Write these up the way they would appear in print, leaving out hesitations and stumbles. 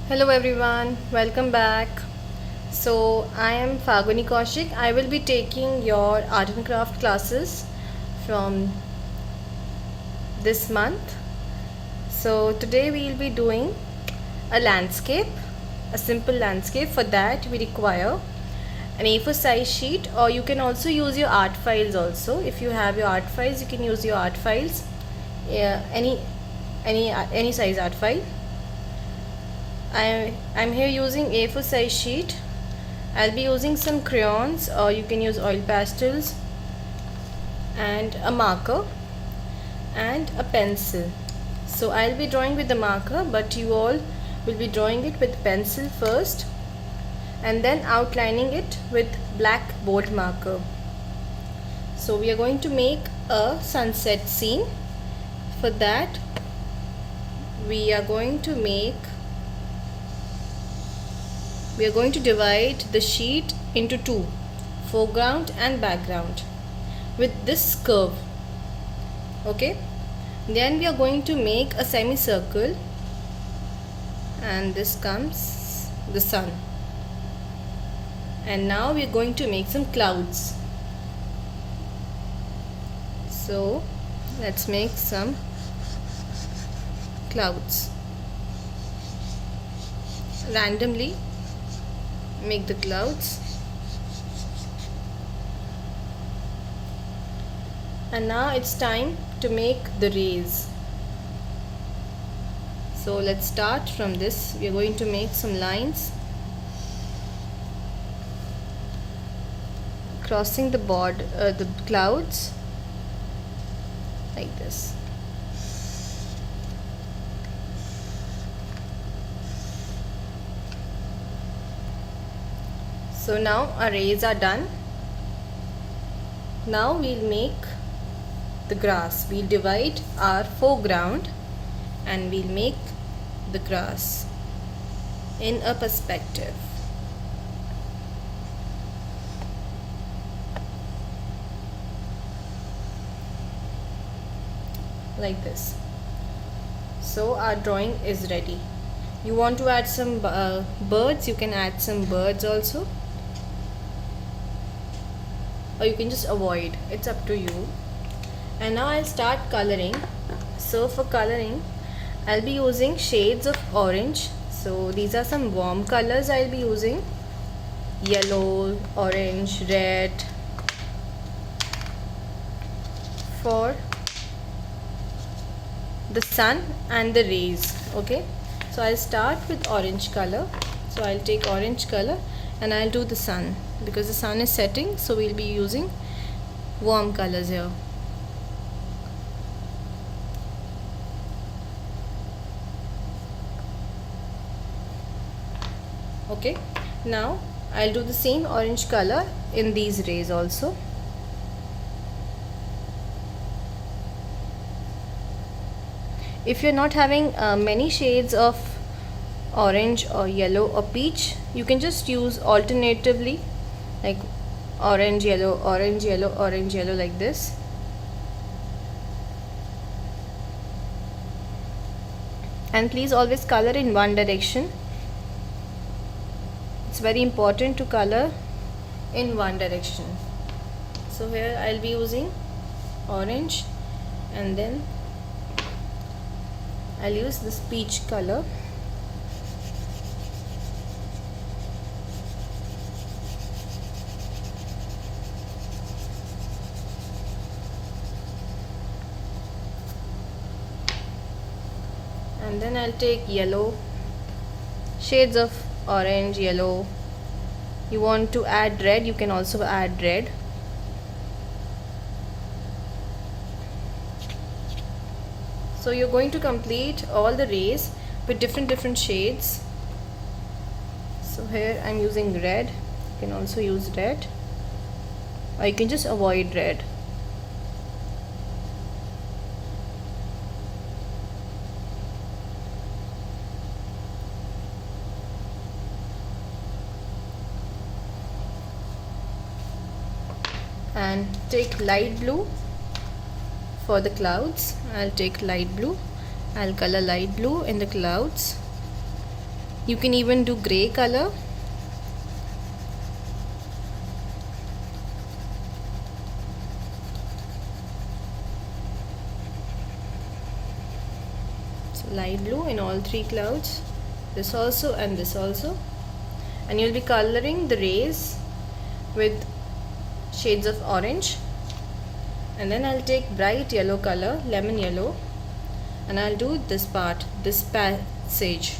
Hello everyone, welcome back. So I am Faguni Kaushik. I will be taking your art and craft classes from this month. So today we will be doing a landscape, a simple landscape. For that we require an A4 size sheet, or you can also use your art files also. If you have your art files, you can use your art files, any size art file. I'm here using A4 size sheet. I'll be using some crayons, or you can use oil pastels, and a marker and a pencil. So I'll be drawing with the marker, but you all will be drawing it with pencil first and then outlining it with black bold marker. So we are going to make a sunset scene. For that we are going to divide the sheet into two, foreground and background, with this curve. Okay, then we are going to make a semicircle, and this comes the sun. And now we are going to make some clouds. So let's make some clouds. Randomly make the clouds. And now it's time to make the rays. So let's start from this. We are going to make some lines crossing the the clouds like this. So now our rays are done. Now we'll make the grass. We'll divide our foreground and we'll make the grass in a perspective. Like this. So our drawing is ready. You want to add some birds, you can add some birds also, or you can just avoid, it's up to you. And now I'll start coloring. So for coloring I'll be using shades of orange. So these are some warm colors I'll be using: yellow, orange, red, for the sun and the rays. Okay, so I'll start with orange color. So I'll take orange color and I'll do the sun, because the sun is setting, so we'll be using warm colors here. Okay, now I'll do the same orange color in these rays also. If you're not having many shades of orange or yellow or peach, you can just use alternatively, like orange, yellow, orange, yellow, orange, yellow, like this. And please always color in one direction. It's very important to color in one direction. So here I'll be using orange, and then I'll use this peach color. And then I'll take yellow, shades of orange, yellow. You want to add red, you can also add red. So you're going to complete all the rays with different shades. So here I'm using red. You can also use red, or you can just avoid red. And take light blue for the clouds. I'll take light blue. I'll color light blue in the clouds. You can even do grey color. So light blue in all three clouds, this also and this also. And you'll be coloring the rays with shades of orange. And then I'll take bright yellow color, lemon yellow, and I'll do this part, this passage.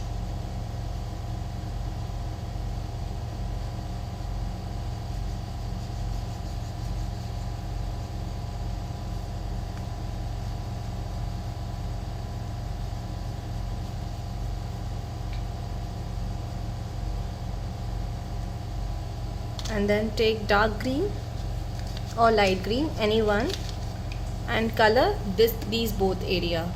And then take dark green or light green, any one, and color these both area.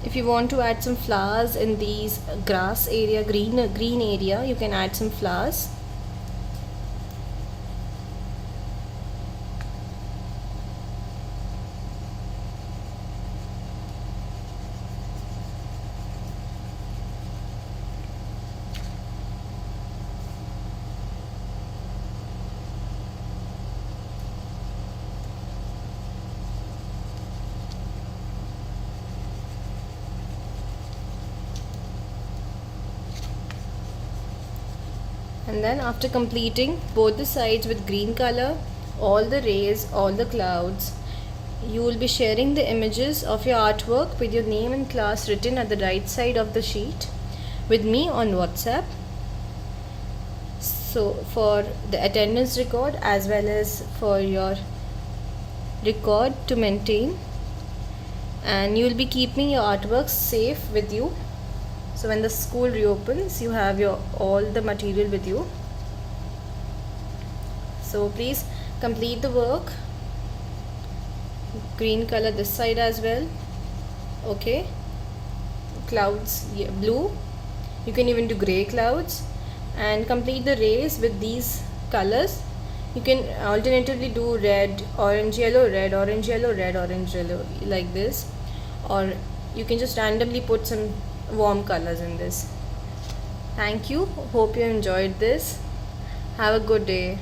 If you want to add some flowers in these grass area, green area, you can add some flowers. And then after completing both the sides with green color, all the rays, all the clouds, you will be sharing the images of your artwork with your name and class written at the right side of the sheet with me on WhatsApp. So for the attendance record as well as for your record to maintain, and you will be keeping your artworks safe with you. So when the school reopens, you have your all the material with you. So please complete the work. Green color this side as well. Okay. Clouds, yeah, blue. You can even do grey clouds, and complete the rays with these colors. You can alternatively do red, orange, yellow, red, orange, yellow, red, orange, yellow, like this, or you can just randomly put some warm colors in this. Thank you. Hope you enjoyed this. Have a good day.